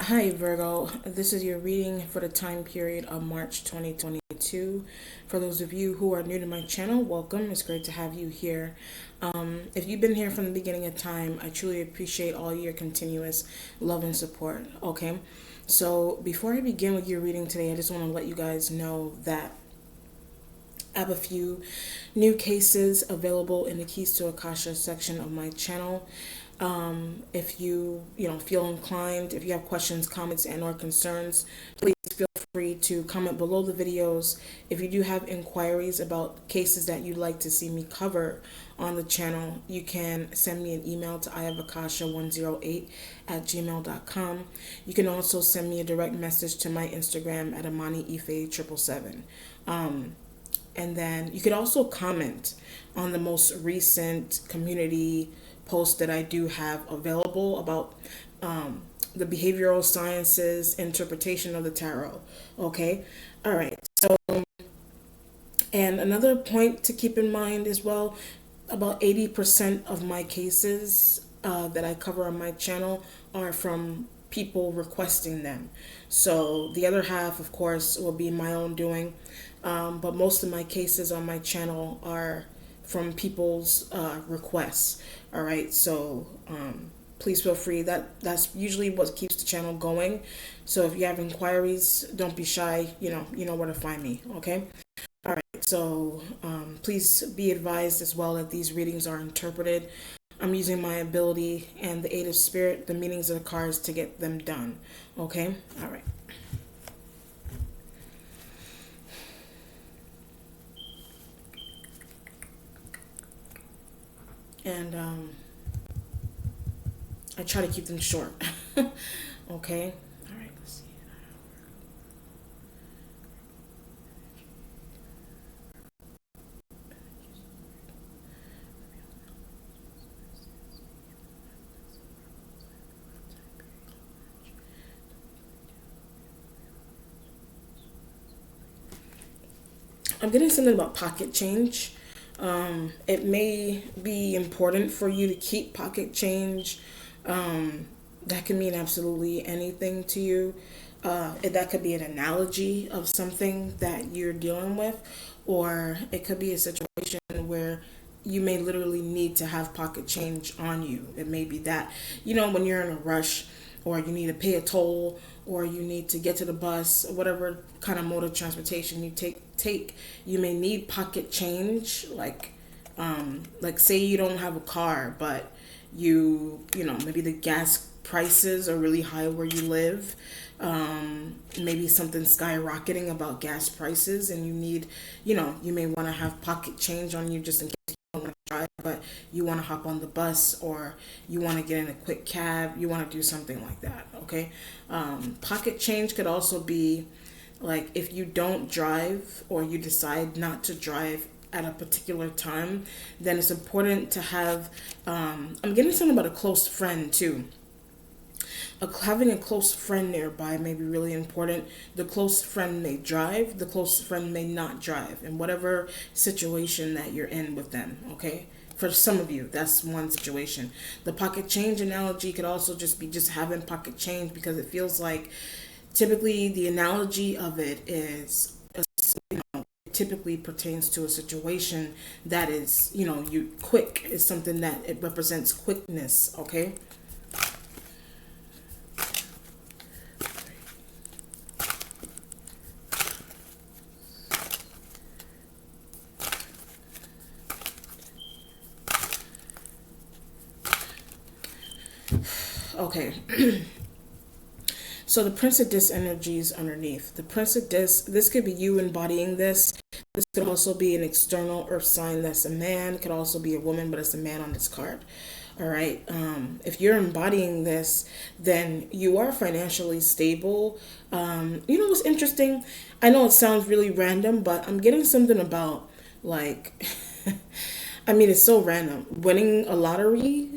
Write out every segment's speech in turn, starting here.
Hi Virgo, this is your reading for the time period of March 2022. For those of you who are new to my channel, welcome. It's great to have you here. If you've been here from the beginning of time, I truly appreciate all your continuous love and support. Okay, so before I begin with your reading today, I just want to let you guys know that I have a few new cases available in the Keys to Akasha section of my channel. If you feel inclined, if you have questions, comments, and or concerns, please feel free to comment below the videos. If you do have inquiries about cases that you'd like to see me cover on the channel, you can send me an email to ihavakasha108@gmail.com. You can also send me a direct message to my Instagram at AmaniIfe777. And then you could also comment on the most recent community post that I do have available about the behavioral sciences interpretation of the tarot. Okay? All right. So, and another point to keep in mind as well, about 80% of my cases that I cover on my channel are from people requesting them. So the other half, of course, will be my own doing. But most of my cases on my channel are from people's requests. All right, so please feel free. That's usually what keeps the channel going. So if you have inquiries, don't be shy. You know where to find me. Okay. All right. So please be advised as well that these readings are interpreted. I'm using my ability and the aid of spirit, the meanings of the cards to get them done. Okay. All right. And I try to keep them short. Okay. All right. Let's see. I'm getting something about pocket change. It may be important for you to keep pocket change. That can mean absolutely anything to you. That could be an analogy of something that you're dealing with, or it could be a situation where you may literally need to have pocket change on you. It may be that, when you're in a rush, or you need to pay a toll, or you need to get to the bus, whatever kind of mode of transportation you take, you may need pocket change. Like say you don't have a car, but maybe the gas prices are really high where you live. Maybe something skyrocketing about gas prices, and you need, you may want to have pocket change on you just in case you don't want to drive, but you want to hop on the bus, or you want to get in a quick cab, you want to do something like that. Okay. Pocket change could also be like if you don't drive, or you decide not to drive at a particular time, then it's important to have, I'm getting something about a close friend too. Having a close friend nearby may be really important. The close friend may drive, the close friend may not drive, in whatever situation that you're in with them. Okay. For some of you, that's one situation. The pocket change analogy could also just be just having pocket change, because it feels like typically the analogy of it is, typically pertains to a situation that is, you quick is something that it represents quickness. Okay. Okay. So the Prince of Disc energy is underneath. The Prince of Disc, this could be you embodying this. This could also be an external earth sign that's a man. It could also be a woman, but it's a man on this card. All right. If you're embodying this, then you are financially stable. You know what's interesting? I know it sounds really random, but I'm getting something about like, I mean, it's so random. Winning a lottery.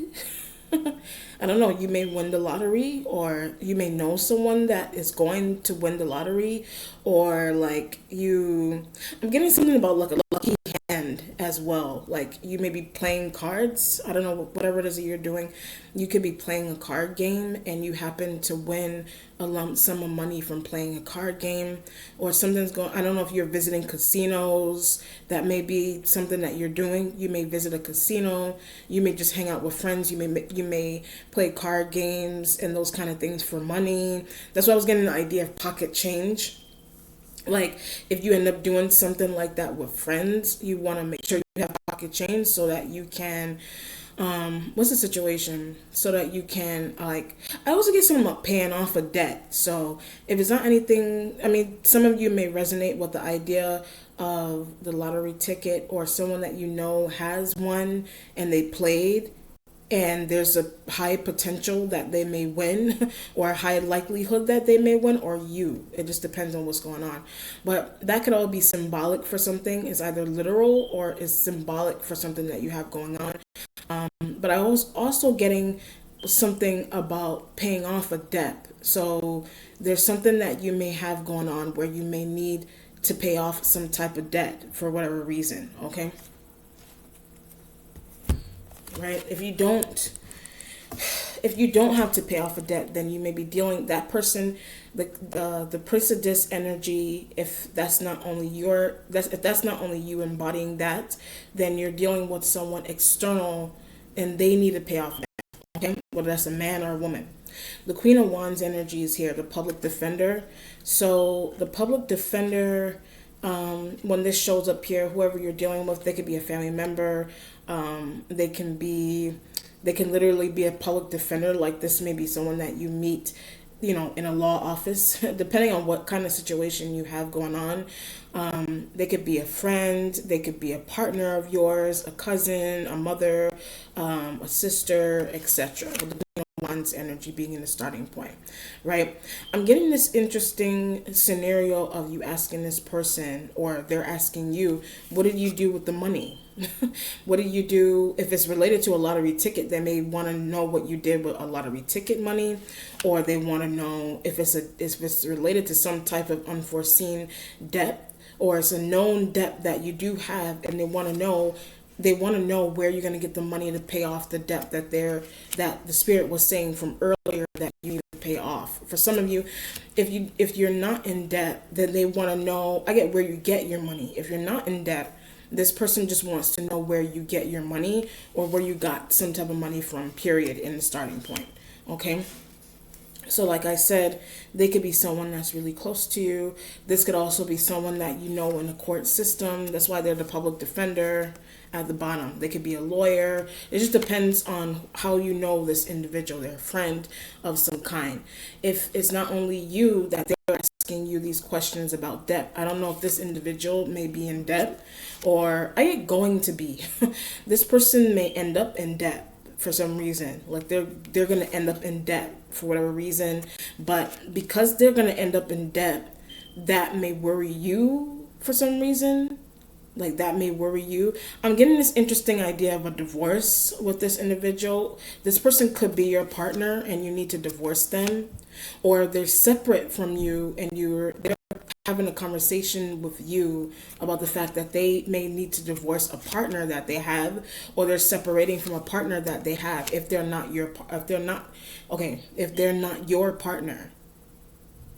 I don't know, you may win the lottery, or you may know someone that is going to win the lottery, or I'm getting something about like a lucky hand. friend as well. Like you may be playing cards. I don't know, whatever it is that you're doing. You could be playing a card game and you happen to win a lump sum of money from playing a card game, or something's going. I don't know if you're visiting casinos. That may be something that you're doing. You may visit a casino. You may just hang out with friends. You may play card games and those kind of things for money. That's why I was getting the idea of pocket change. Like if you end up doing something like that with friends, you want to make sure you have pocket change so that you can what's the situation, so that you can, like, I also get something about paying off a debt. So if it's not anything, I mean, some of you may resonate with the idea of the lottery ticket, or someone that you know has one and they played, and there's a high potential that they may win or a high likelihood that they may win, or you. It just depends on what's going on. But that could all be symbolic for something. It's either literal or is symbolic for something that you have going on. But I was also getting something about paying off a debt. So there's something that you may have going on where you may need to pay off some type of debt for whatever reason, okay? Right? If you don't have to pay off a debt, then you may be dealing, that person, the Prince of Dis energy, if that's not only you embodying that, then you're dealing with someone external and they need to pay off that. Okay? Whether that's a man or a woman. The Queen of Wands energy is here, the public defender. So the public defender, when this shows up here, whoever you're dealing with, they could be a family member. They can literally be a public defender. Like this may be someone that you meet, in a law office, depending on what kind of situation you have going on. They could be a friend, they could be a partner of yours, a cousin, a mother, a sister, etc. One's energy being in the starting point, right? I'm getting this interesting scenario of you asking this person, or they're asking you, what did you do with the money? What did you do? If it's related to a lottery ticket, they may want to know what you did with a lottery ticket money, or they want to know if it's related to some type of unforeseen debt, or it's a known debt that you do have, and they want to know where you're going to get the money to pay off the debt that the spirit was saying from earlier that you need to pay off. For some of you, if you're not in debt, then they want to know, I get where you get your money. If you're not in debt, this person just wants to know where you get your money, or where you got some type of money from, period, in the starting point. Okay? So like I said, they could be someone that's really close to you. This could also be someone that you know in the court system. That's why they're the public defender at the bottom. They could be a lawyer. It just depends on how you know this individual. They're a friend of some kind. If it's not only you that they're asking you these questions about debt, I don't know if this individual may be in debt, or are you going to be? This person may end up in debt for some reason. Like they're going to end up in debt for whatever reason, but because they're going to end up in debt, that may worry you for some reason. Like that may worry you. I'm getting this interesting idea of a divorce with this individual. This person could be your partner and you need to divorce them, or they're separate from you and they're having a conversation with you about the fact that they may need to divorce a partner that they have, or they're separating from a partner that they have if they're not your partner,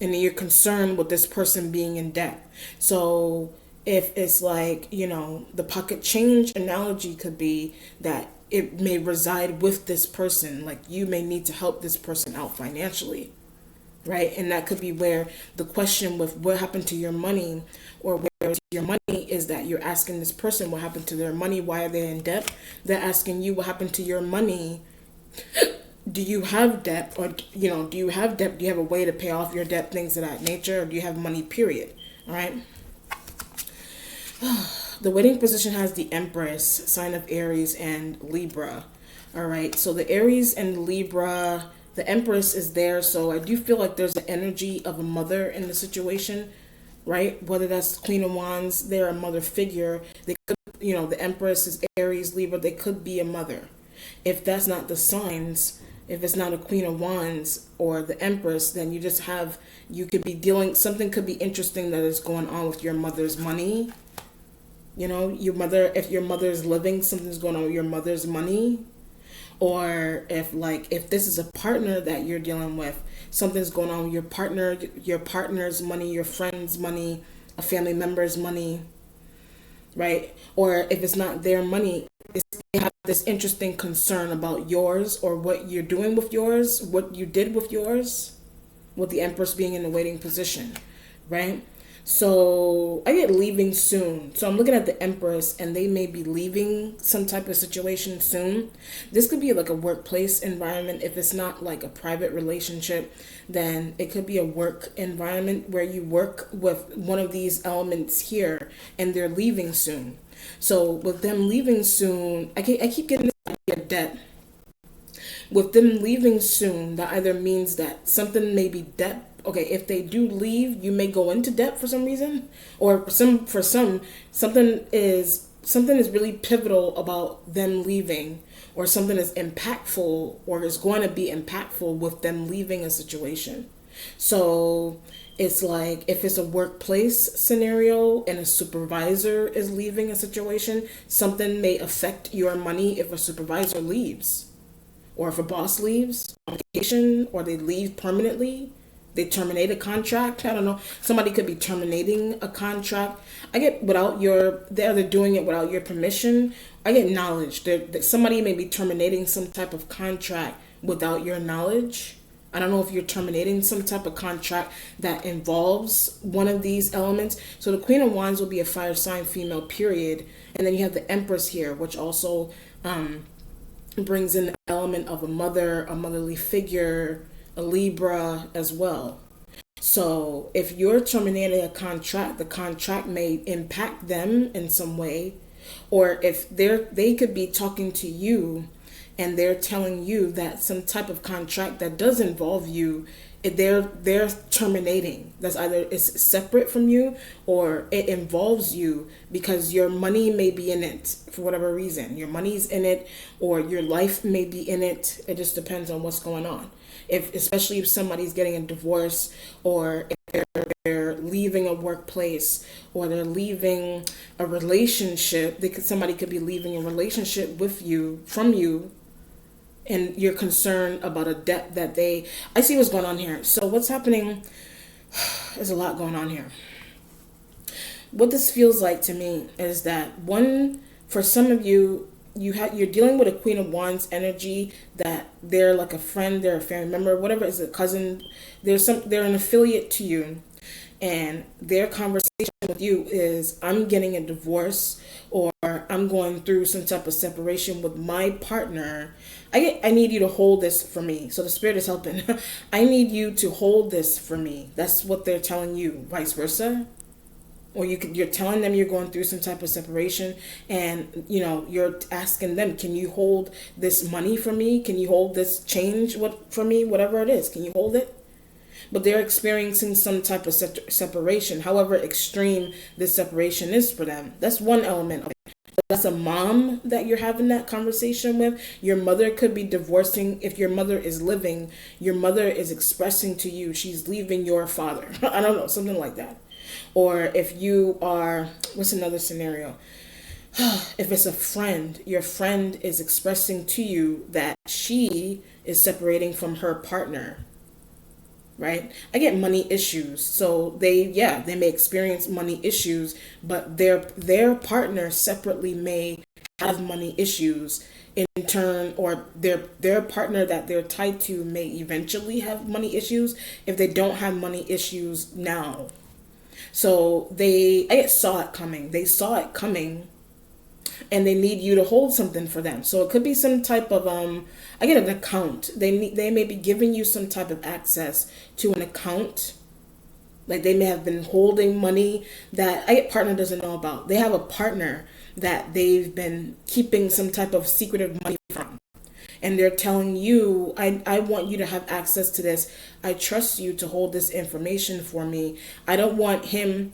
and you're concerned with this person being in debt. So if it's like, the pocket change analogy could be that it may reside with this person. Like you may need to help this person out financially, right? And that could be where the question with what happened to your money, or where your money is, that you're asking this person what happened to their money. Why are they in debt? They're asking you what happened to your money. Do you have debt, or do you have debt? Do you have a way to pay off your debt, things of that nature? Or do you have money, period? All right. The wedding position has the Empress, sign of Aries, and Libra. All right. So the Aries and Libra, the Empress is there. So I do feel like there's the energy of a mother in the situation, right? Whether that's Queen of Wands, they're a mother figure. They could, the Empress is Aries, Libra. They could be a mother. If that's not the signs, if it's not a Queen of Wands or the Empress, then you could be something could be interesting that is going on with your mother's money. You know, your mother, if your mother's living, something's going on with your mother's money. Or if this is a partner that you're dealing with, something's going on with your partner's money, your friend's money, a family member's money, right? Or if it's not their money, they have this interesting concern about yours or what you're doing with yours, what you did with yours, with the Empress being in the waiting position, right? So I get leaving soon. So I'm looking at the Empress and they may be leaving some type of situation soon. This could be like a workplace environment. If it's not like a private relationship, then it could be a work environment where you work with one of these elements here and they're leaving soon. So with them leaving soon, I keep getting this idea of debt. With them leaving soon, that either means that something may be debt. Okay, if they do leave, you may go into debt for some reason, or for some something is really pivotal about them leaving, or something is impactful or is going to be impactful with them leaving a situation. So it's like if it's a workplace scenario and a supervisor is leaving a situation, something may affect your money if a supervisor leaves. Or if a boss leaves on vacation or they leave permanently, they terminate a contract. I don't know. Somebody could be terminating a contract. I get they're either doing it without your permission. I get knowledge that somebody may be terminating some type of contract without your knowledge. I don't know if you're terminating some type of contract that involves one of these elements. So the Queen of Wands will be a fire sign female, period. And then you have the Empress here, which also brings in the element of a mother, a motherly figure, a Libra as well. So if you're terminating a contract, the contract may impact them in some way, or if they could be talking to you and they're telling you that some type of contract that does involve you, they're terminating. That's either it's separate from you or it involves you because your money may be in it for whatever reason. Your money's in it or your life may be in it. It just depends on what's going on. Especially if somebody's getting a divorce, or if they're leaving a workplace, or they're leaving a relationship. Somebody could be leaving a relationship from you, and you're concerned about a debt that I see what's going on here. So what's happening? There's a lot going on here. What this feels like to me is that for some of you, you're dealing with a Queen of Wands energy, that they're like a friend, they're a family member, whatever, is a cousin. They're an affiliate to you, and their conversation with you is, I'm getting a divorce, or I'm going through some type of separation with my partner. I need you to hold this for me. So the Spirit is helping. I need you to hold this for me. That's what they're telling you, vice versa. Or you're telling them you're going through some type of separation, and you're asking them, can you hold this money for me? Can you hold this change for me? Whatever it is, can you hold it? But they're experiencing some type of separation, however extreme this separation is for them. That's one element of it. That's a mom that you're having that conversation with. Your mother could be divorcing. If your mother is living, your mother is expressing to you she's leaving your father. I don't know, something like that. Or if you are, what's another scenario? If it's a friend, your friend is expressing to you that she is separating from her partner, right? I get money issues. So they may experience money issues, but their partner separately may have money issues in turn, or their partner that they're tied to may eventually have money issues if they don't have money issues now. So I saw it coming. They saw it coming, and they need you to hold something for them. So it could be some type of I get an account. They may be giving you some type of access to an account. Like they may have been holding money that partner doesn't know about. They have a partner that they've been keeping some type of secretive money from. And they're telling you, I want you to have access to this. I trust you to hold this information for me. I don't want him,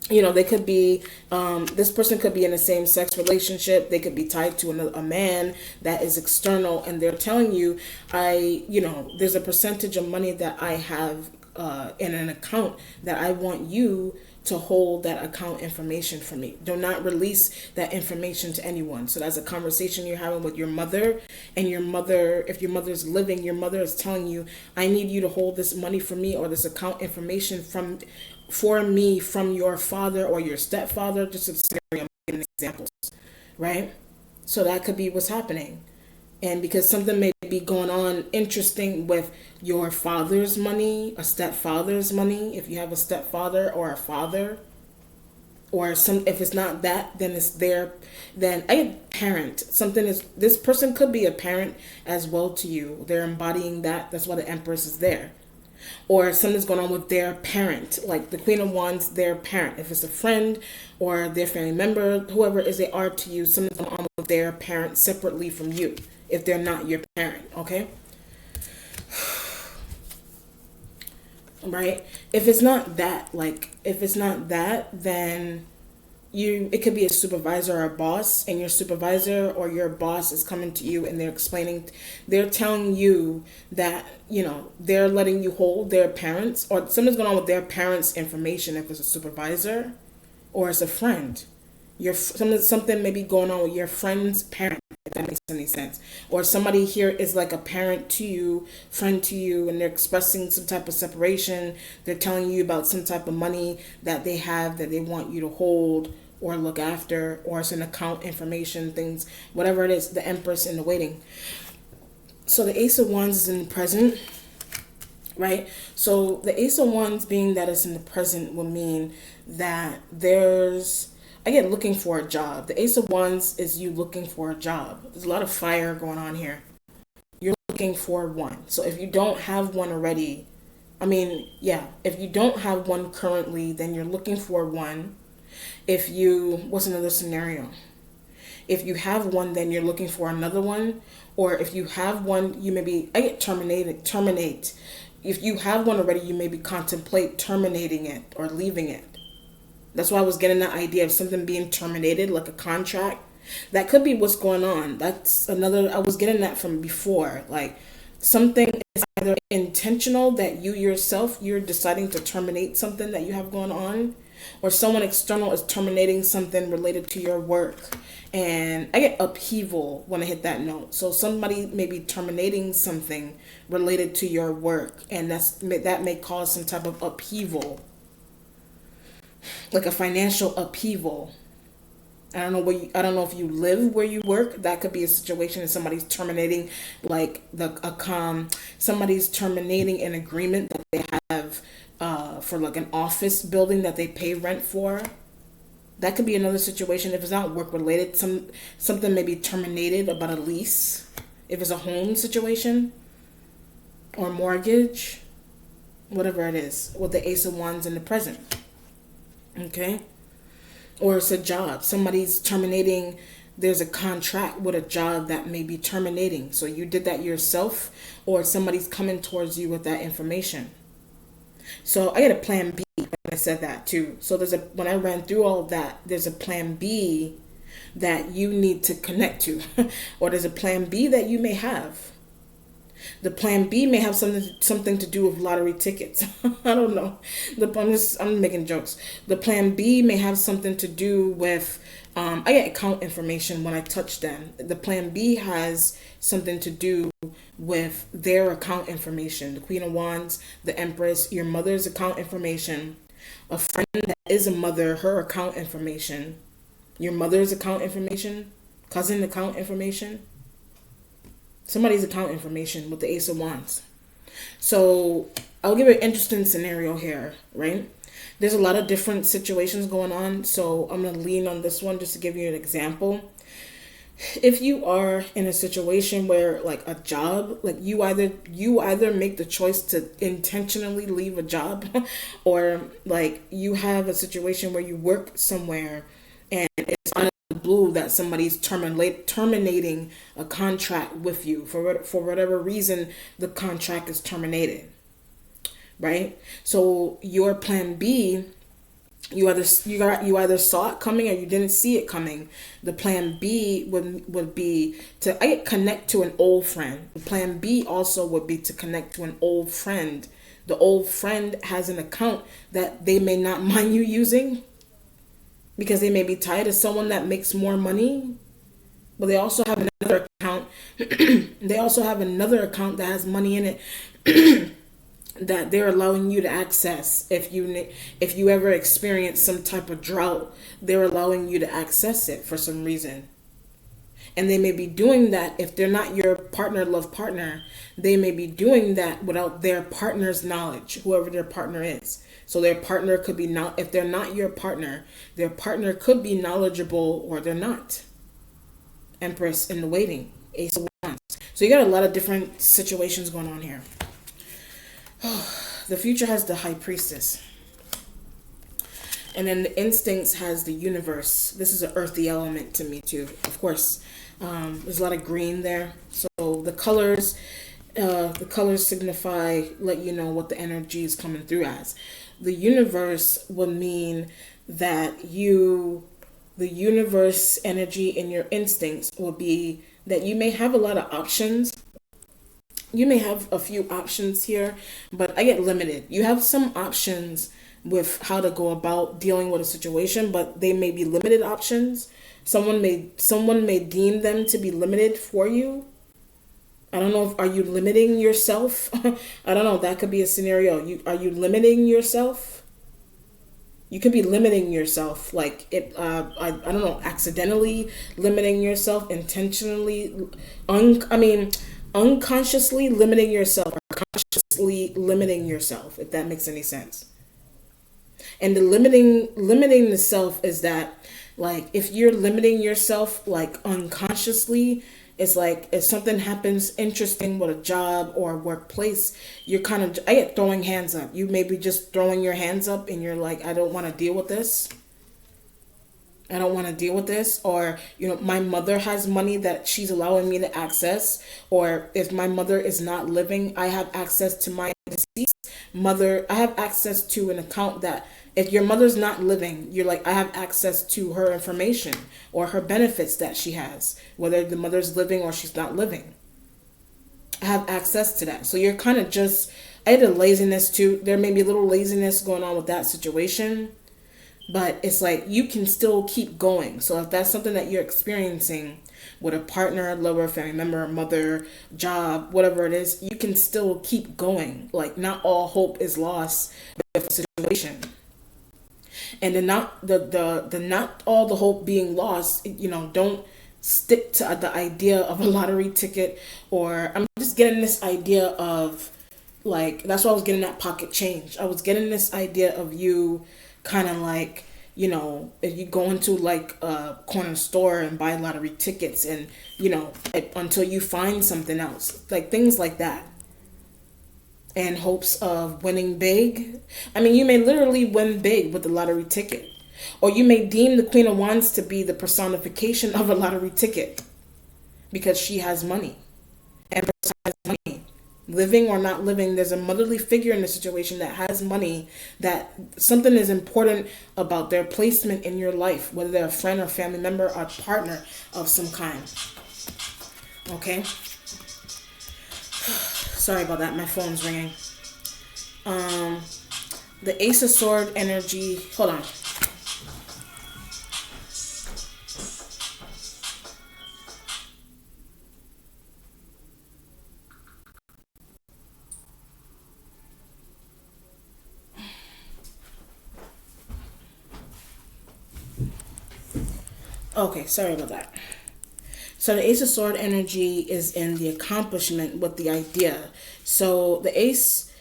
they could be, this person could be in a same-sex relationship. They could be tied to a man that is external. And they're telling you, there's a percentage of money that I have in an account that I want you to hold that account information for me. Do not release that information to anyone. So that's a conversation you're having with your mother, and your mother, if your mother's living, your mother is telling you, I need you to hold this money for me, or this account information for me from your father or your stepfather. Just a scenario, I'm giving examples, right? So that could be what's happening. And because something may be going on interesting with your father's money, a stepfather's money, if you have a stepfather or a father, or if it's not that, then it's then a parent. This person could be a parent as well to you. They're embodying that. That's why the Empress is there. Or something's going on with their parent, like the Queen of Wands, their parent. If it's a friend or their family member, whoever it is they are to you, something's going on with their parent separately from you, if they're not your parent, okay? Right? If it's not that, then it could be a supervisor or a boss, and your supervisor or your boss is coming to you and they're telling you that, they're letting you hold their parents, or something's going on with their parents' information, if it's a supervisor or it's a friend. Something may be going on with your friend's parent, if that makes any sense. Or somebody here is like a parent to you, friend to you, and they're expressing some type of separation. They're telling you about some type of money that they have that they want you to hold or look after, or it's an account information, things, whatever it is, the Empress in the waiting. So the Ace of Wands is in the present, right? So the Ace of Wands being that it's in the present will mean that looking for a job. The Ace of Wands is you looking for a job. There's a lot of fire going on here. You're looking for one. So if you don't have one already, if you don't have one currently, then you're looking for one. What's another scenario? If you have one, then you're looking for another one. Or if you have one, you maybe terminate. If you have one already, you maybe contemplate terminating it or leaving it. That's why I was getting that idea of something being terminated, like a contract. That could be what's going on. I was getting that from before. Like something is either intentional that you're deciding to terminate something that you have going on, or someone external is terminating something related to your work. And I get upheaval when I hit that note. So somebody may be terminating something related to your work, and that may cause some type of upheaval, like a financial upheaval. I don't know if you live where you work. That could be a situation, and somebody's terminating somebody's terminating an agreement that they have for like an office building that they pay rent for. That could be another situation. If it's not work related, something may be terminated about a lease. If it's a home situation or mortgage, whatever it is, with the Ace of Wands in the present. Okay? Or it's a job. Somebody's terminating, there's a contract with a job that may be terminating. So you did that yourself, or somebody's coming towards you with that information. So I had a plan B when I said that too. So when I ran through all of that, there's a plan B that you need to connect to, or there's a plan B that you may have. The plan B may have something to do with lottery tickets. I don't know. I'm making jokes. The plan B may have something to do with, I get account information when I touch them. The plan B has something to do with their account information. The Queen of Wands, the Empress, your mother's account information, a friend that is a mother, her account information, your mother's account information, cousin account information. Somebody's account information with the Ace of Wands. So I'll give you an interesting scenario here, right? There's a lot of different situations going on, so I'm going to lean on this one just to give you an example. If you are in a situation where, like, a job, like you either make the choice to intentionally leave a job, or like you have a situation where you work somewhere and it's out of the blue that somebody's terminating a contract with you for whatever reason. The contract is terminated, right? So your plan B You either saw it coming or you didn't see it coming. The plan B would be to connect to an old friend. The plan B also would be to connect to an old friend. The old friend has an account that they may not mind you using because they may be tied to someone that makes more money, but they also have another account. They also have another account that has money in it that they're allowing you to access. If you ever experience some type of drought, they're allowing you to access it for some reason. And they may be doing that if they're not your partner, love partner. They may be doing that without their partner's knowledge, whoever their partner is. So their partner could be not, if they're not your partner, their partner could be knowledgeable or they're not. Empress in the waiting, Ace of Wands. So you got a lot of different situations going on here. The future has the High Priestess. And then the instincts has the universe. This is an earthy element to me too, of course. There's a lot of green there. So the colors signify, let you know what the energy is coming through as. The universe would mean that the universe energy in your instincts will be that you may have a lot of options. You may have a few options here, but I get limited. You have some options with how to go about dealing with a situation, but they may be limited options. Someone may deem them to be limited for you. I don't know are you limiting yourself? I don't know. That could be a scenario. Are you limiting yourself? You could be limiting yourself, like I don't know, accidentally limiting yourself, intentionally, unconsciously limiting yourself, or consciously limiting yourself, if that makes any sense. And the limiting the self is that, like, if you're limiting yourself like unconsciously, it's like if something happens interesting with a job or a workplace, you're kind of, I get throwing hands up. You may be just throwing your hands up and you're like, I don't want to deal with this. I don't want to deal with this. Or, my mother has money that she's allowing me to access. Or if my mother is not living, I have access to my deceased mother. I have access to an account that if your mother's not living, you're like, I have access to her information or her benefits that she has, whether the mother's living or she's not living. I have access to that. So you're kind of just, I had a laziness too. There may be a little laziness going on with that situation. But it's like you can still keep going. So if that's something that you're experiencing with a partner, lover, family member, mother, job, whatever it is, you can still keep going. Like, not all hope is lost with a situation. And then not not all the hope being lost, don't stick to the idea of a lottery ticket. Or I'm just getting this idea of, like, that's why I was getting that pocket change. I was getting this idea of you kind of like, if you go into like a corner store and buy lottery tickets and, until you find something else, like things like that, in hopes of winning big. I mean, you may literally win big with the lottery ticket, or you may deem the Queen of Wands to be the personification of a lottery ticket because she has money and has money. Living or not living, there's a motherly figure in the situation that has money, that something is important about their placement in your life, whether they're a friend or family member or partner of some kind. Okay? Sorry about that, my phone's ringing. The Ace of Sword energy, hold on. Okay, sorry about that. So the Ace of Sword energy is in the accomplishment with the idea. So the Ace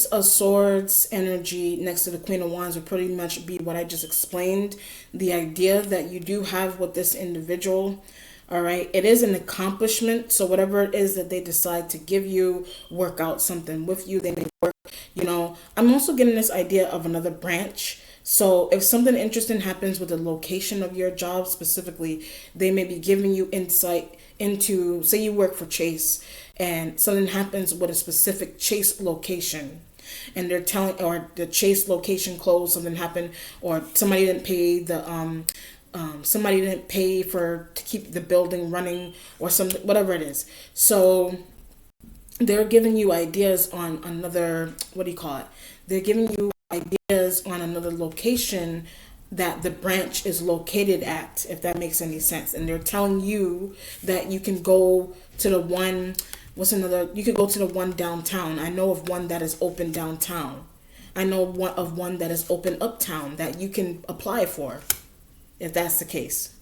of Swords energy next to the Queen of Wands would pretty much be what I just explained. The idea that you do have with this individual. All right. It is an accomplishment. So whatever it is that they decide to give you, work out something with you, they may work, I'm also getting this idea of another branch. So if something interesting happens with the location of your job specifically, they may be giving you insight into, say you work for Chase and something happens with a specific Chase location. and they're telling, or the chase location closed, something happened, or somebody didn't pay somebody didn't pay to keep the building running, or something, whatever it is. So they're giving you ideas on another, what do you call it? They're giving you ideas on another location that the branch is located at, if that makes any sense. And they're telling you that you can go to the one, you could go to the one downtown. I know of one that is open downtown. I know of one that is open uptown that you can apply for, if that's the case,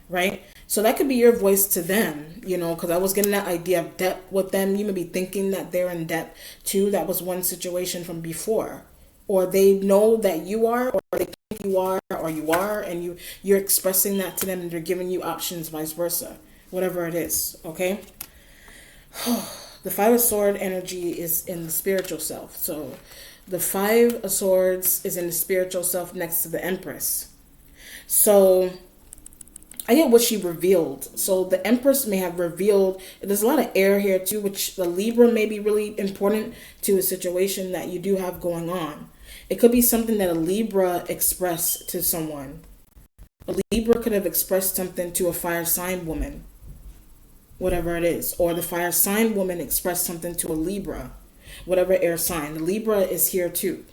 right? So that could be your voice to them, because I was getting that idea of debt with them. You may be thinking that they're in debt too. That was one situation from before. Or they know that you are, or they think you are, and you're expressing that to them, and they're giving you options, vice versa. Whatever it is, okay? The Five of Swords energy is in the spiritual self. So the Five of Swords is in the spiritual self next to the Empress. So I get what she revealed. So the Empress may have revealed, there's a lot of air here too, which the Libra may be really important to a situation that you do have going on. It could be something that a Libra expressed to someone. A Libra could have expressed something to a fire sign woman, whatever it is. Or the fire sign woman expressed something to a Libra, whatever air sign. The Libra is here too.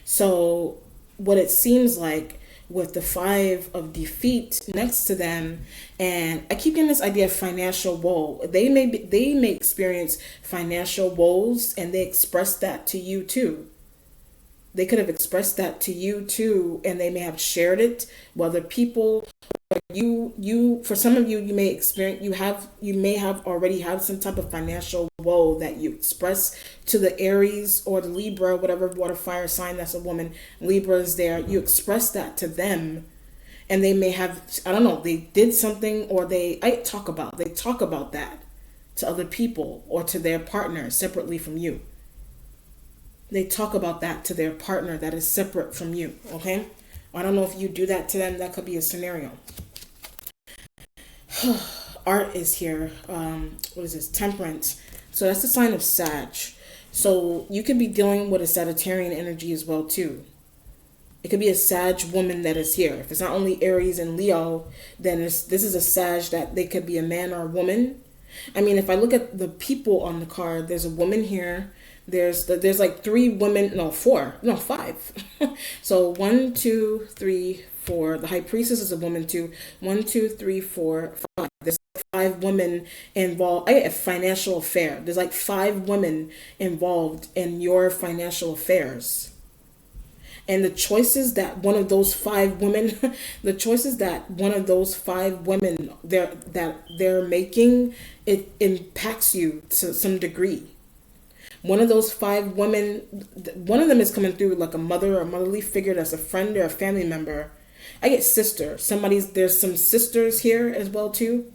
So what it seems like, with the Five of Defeat next to them, and I keep getting this idea of financial woe. They may experience financial woes, and they express that to you too. They could have expressed that to you too, and they may have shared it. Whether people, for some of you, you may experience, you may have already have some type of financial woe that you express to the Aries or the Libra, whatever water fire sign that's a woman. Libra is there. You express that to them, and they may have, I don't know, they did something, or they talk about that to other people or to their partner separately from you. They talk about that to their partner that is separate from you, okay? I don't know if you do that to them. That could be a scenario. Art is here. What is this? Temperance. So that's the sign of Sag. So you could be dealing with a Sagittarian energy as well too. It could be a Sag woman that is here. If it's not only Aries and Leo, then this is a Sag that they could be a man or a woman. I mean, if I look at the people on the card, there's a woman here. There's like five. So 1, 2, 3, 4. The High Priestess is a woman too. 1, 2, 3, 4, 5. There's 5 women involved. I get a financial affair. There's like 5 women involved in your financial affairs. And the choices that one of those 5 women, they're making, it impacts you to some degree. One of those 5 women, one of them is coming through like a mother or a motherly figure that's a friend or a family member. I get sister. There's some sisters here as well too.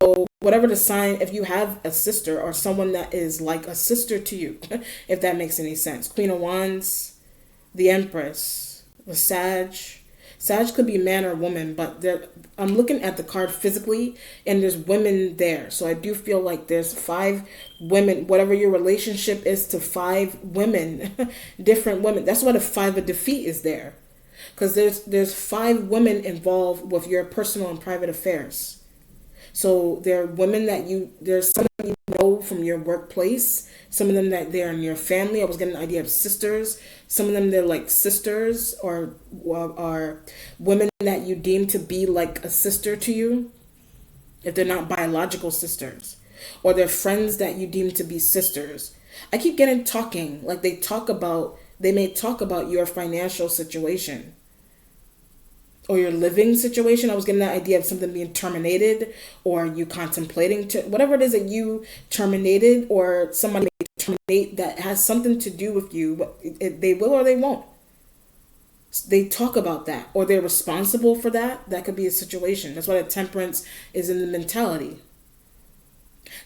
So whatever the sign, if you have a sister or someone that is like a sister to you, if that makes any sense. Queen of Wands, the Empress, the Sag. Sag could be man or woman, but I'm looking at the card physically, and there's women there. So I do feel like there's 5 women, whatever your relationship is to 5 women, different women. That's why the 5 of Defeat is there. Because there's 5 women involved with your personal and private affairs. So there are women there's some that you know from your workplace, some of them that they're in your family. I was getting an idea of sisters. Some of them, they're like sisters or are women that you deem to be like a sister to you, if they're not biological sisters. Or they're friends that you deem to be sisters. I keep getting talking, like they may talk about your financial situation or your living situation. I was getting that idea of something being terminated, or you contemplating whatever it is that you terminated, or somebody may terminate that has something to do with you, but they will or they won't. They talk about that, or they're responsible for that. That could be a situation. That's why the Temperance is in the mentality.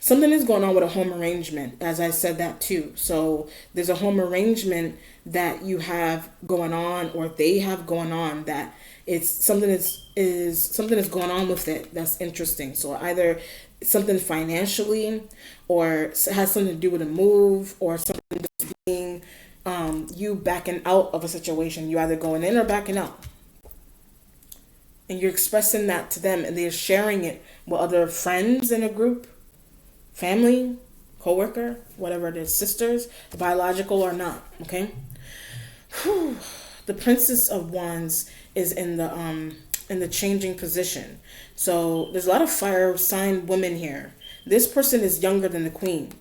Something is going on with a home arrangement, as I said that too. So there's a home arrangement that you have going on, or they have going on, that it's something is going on with it that's interesting. So either something financially, or has something to do with a move, or something just being you backing out of a situation. You either going in or backing out. And you're expressing that to them, and they're sharing it with other friends in a group, family, co-worker, whatever it is, sisters, biological or not, okay? Whew. The Princess of Wands is in the changing position. So there's a lot of fire sign women here. This person is younger than the Queen.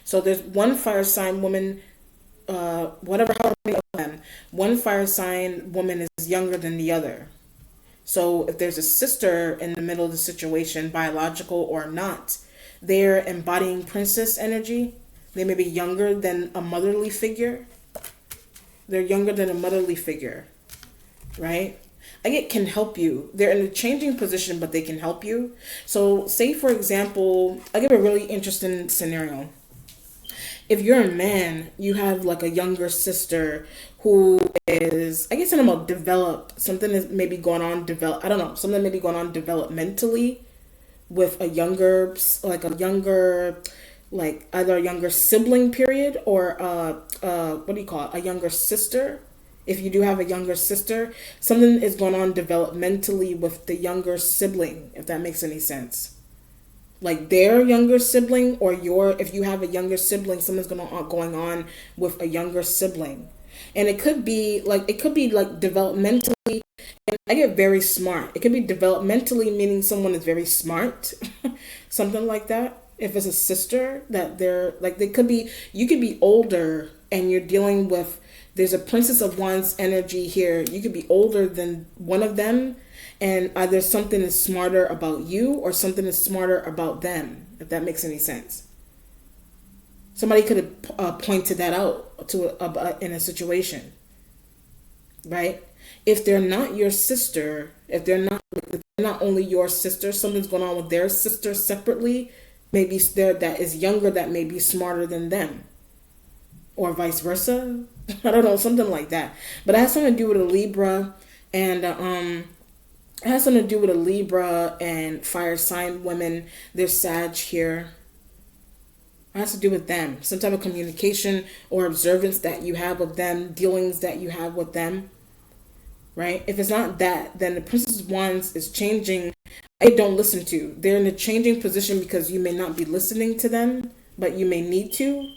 So there's one fire sign woman, whatever, however many of them, one fire sign woman is younger than the other. So if there's a sister in the middle of the situation, biological or not, they're embodying princess energy. They may be younger than a motherly figure. They're younger than a motherly figure, right? It can help you. They're in a changing position, but they can help you. So say, for example, I'll give a really interesting scenario. If you're a man, you have like a younger sister who is, I guess, something about developed, something is maybe going on, I don't know, something maybe going on developmentally with a younger, like either a younger sibling period, or what do you call it, a younger sister. If you do have a younger sister, something is going on developmentally with the younger sibling, if that makes any sense. Like their younger sibling, or if you have a younger sibling, something's going on with a younger sibling. And it could be like developmentally, and I get very smart. It could be developmentally, meaning someone is very smart, something like that. If it's a sister, that they're like, you could be older and you're dealing with, there's a Princess of Wands energy here. You could be older than one of them, and either something is smarter about you or something is smarter about them, if that makes any sense. Somebody could have pointed that out in a situation, right? If they're not your sister, if they're not only your sister, something's going on with their sister separately, maybe that is younger, that may be smarter than them, or vice versa. I don't know, something like that. But it has something to do with a Libra, and it has something to do with a Libra and fire sign women. There's Sag here. It has to do with them. Some type of communication or observance that you have of them, dealings that you have with them, right? If it's not that, then the Princess of Wands is changing. They don't listen to. They're in a changing position because you may not be listening to them, but you may need to.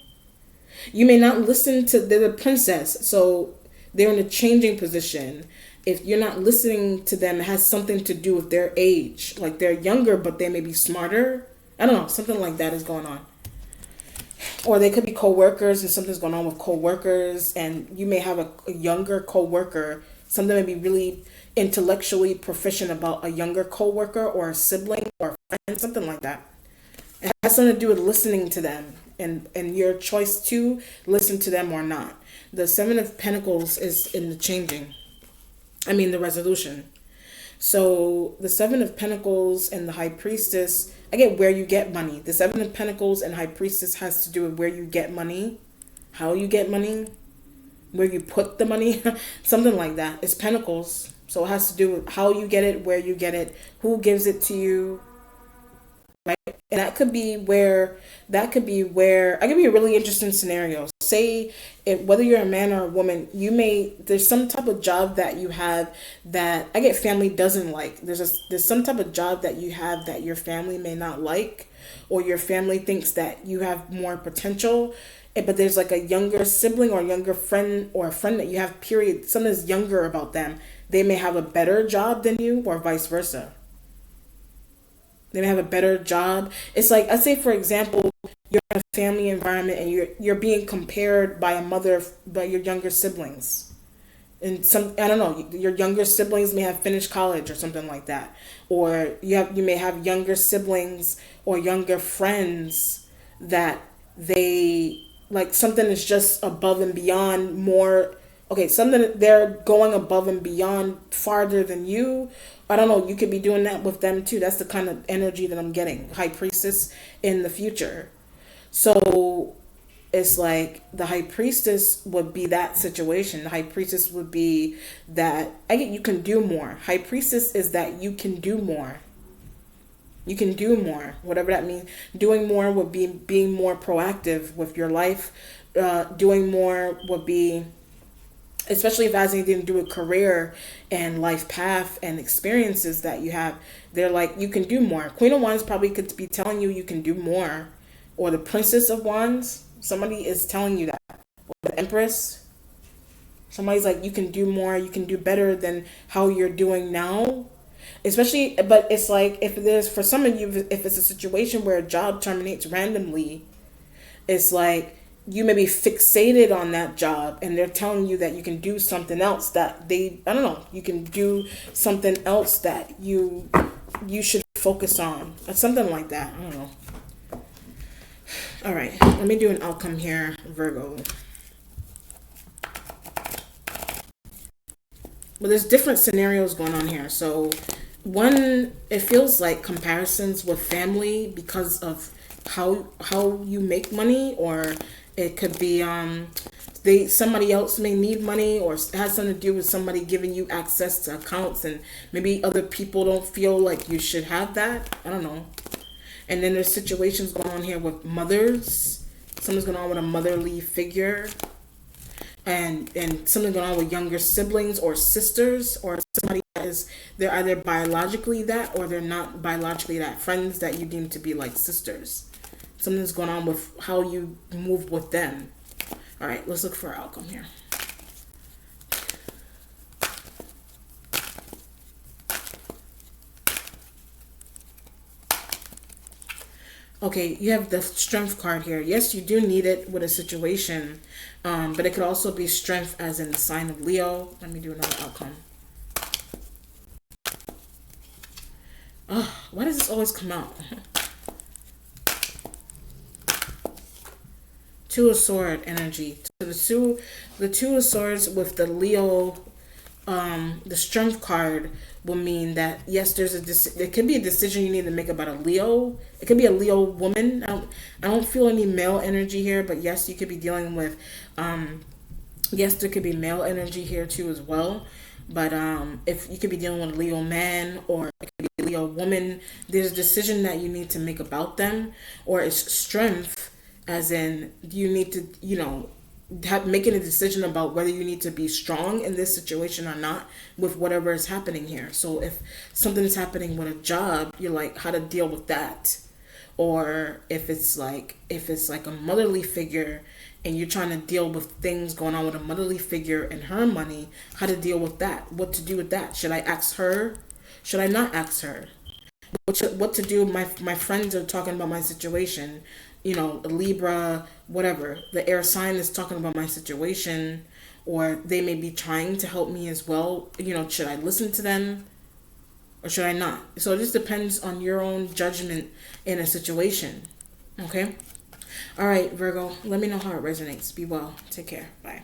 You may not listen to, they're the princess, so they're in a changing position. If you're not listening to them, it has something to do with their age. Like they're younger, but they may be smarter. I don't know, something like that is going on. Or they could be co-workers, and something's going on with co-workers, and you may have a younger co-worker. Something may be really intellectually proficient about a younger co-worker or a sibling or a friend, something like that. It has something to do with listening to them, and your choice to listen to them or not. The Seven of Pentacles is in the resolution. So the Seven of Pentacles and the High Priestess, I get where you get money. The Seven of Pentacles and High Priestess has to do with where you get money, how you get money, where you put the money, something like that. It's Pentacles. So it has to do with how you get it, where you get it, who gives it to you. Right? And that could be where I give you a really interesting scenario. Say whether you're a man or a woman, there's some type of job that you have that I get family doesn't like. There's some type of job that you have that your family may not like, or your family thinks that you have more potential. But there's like a younger sibling or a younger friend, or a friend that you have, period, something is younger about them. They may have a better job than you, or vice versa. They may have a better job. It's like, I say, for example, you're in a family environment and you're being compared by your younger siblings. And I don't know, your younger siblings may have finished college or something like that. Or you may have younger siblings or younger friends that they, like, something is just above and beyond more. Okay, something, they're going above and beyond farther than you. I don't know, you could be doing that with them too. That's the kind of energy that I'm getting. High Priestess in the future. So it's like the High Priestess would be that situation. The High Priestess would be that, you can do more. High Priestess is that you can do more. You can do more, whatever that means. Doing more would be being more proactive with your life. Doing more would be, especially if it has anything to do with career and life path and experiences that you have. They're like, you can do more. Queen of Wands probably could be telling you can do more. Or the Princess of Wands, somebody is telling you that. Or the Empress, somebody's like, you can do more, you can do better than how you're doing now. Especially, but it's like, if there's, for some of you, if it's a situation where a job terminates randomly, it's like you may be fixated on that job and they're telling you that you can do something else that I don't know, you can do something else that you should focus on, or something like that. I don't know. All right, let me do an outcome here, Virgo. Well, there's different scenarios going on here. So one, it feels like comparisons with family because of how you make money, or it could be somebody else may need money, or it has something to do with somebody giving you access to accounts and maybe other people don't feel like you should have that. I don't know. And then there's situations going on here with mothers. Something's going on with a motherly figure. And something going on with younger siblings or sisters, or somebody that is, they're either biologically that or they're not biologically that. Friends that you deem to be like sisters. Something's going on with how you move with them. All right, let's look for our outcome here. Okay, you have the Strength card here. Yes, you do need it with a situation, but it could also be strength as in the sign of Leo. Let me do another outcome. Oh, why does this always come out? Two of Sword energy. So the two of Swords with the Leo, the Strength card will mean that yes, there could be a decision you need to make about a Leo. It could be a Leo woman. I don't feel any male energy here, but yes, you could be dealing with. Yes, there could be male energy here too as well. But if you could be dealing with a Leo man, or it could be a Leo woman, there's a decision that you need to make about them, or it's strength, as in you need to, making a decision about whether you need to be strong in this situation or not with whatever is happening here. So if something is happening with a job, you're like, how to deal with that. Or if it's like a motherly figure and you're trying to deal with things going on with a motherly figure and her money, how to deal with that, what to do with that. Should I ask her? Should I not ask her? What to do? My friends are talking about my situation. Libra, whatever. The air sign is talking about my situation, or they may be trying to help me as well. Should I listen to them or should I not? So it just depends on your own judgment in a situation. Okay? All right, Virgo, let me know how it resonates. Be well. Take care. Bye.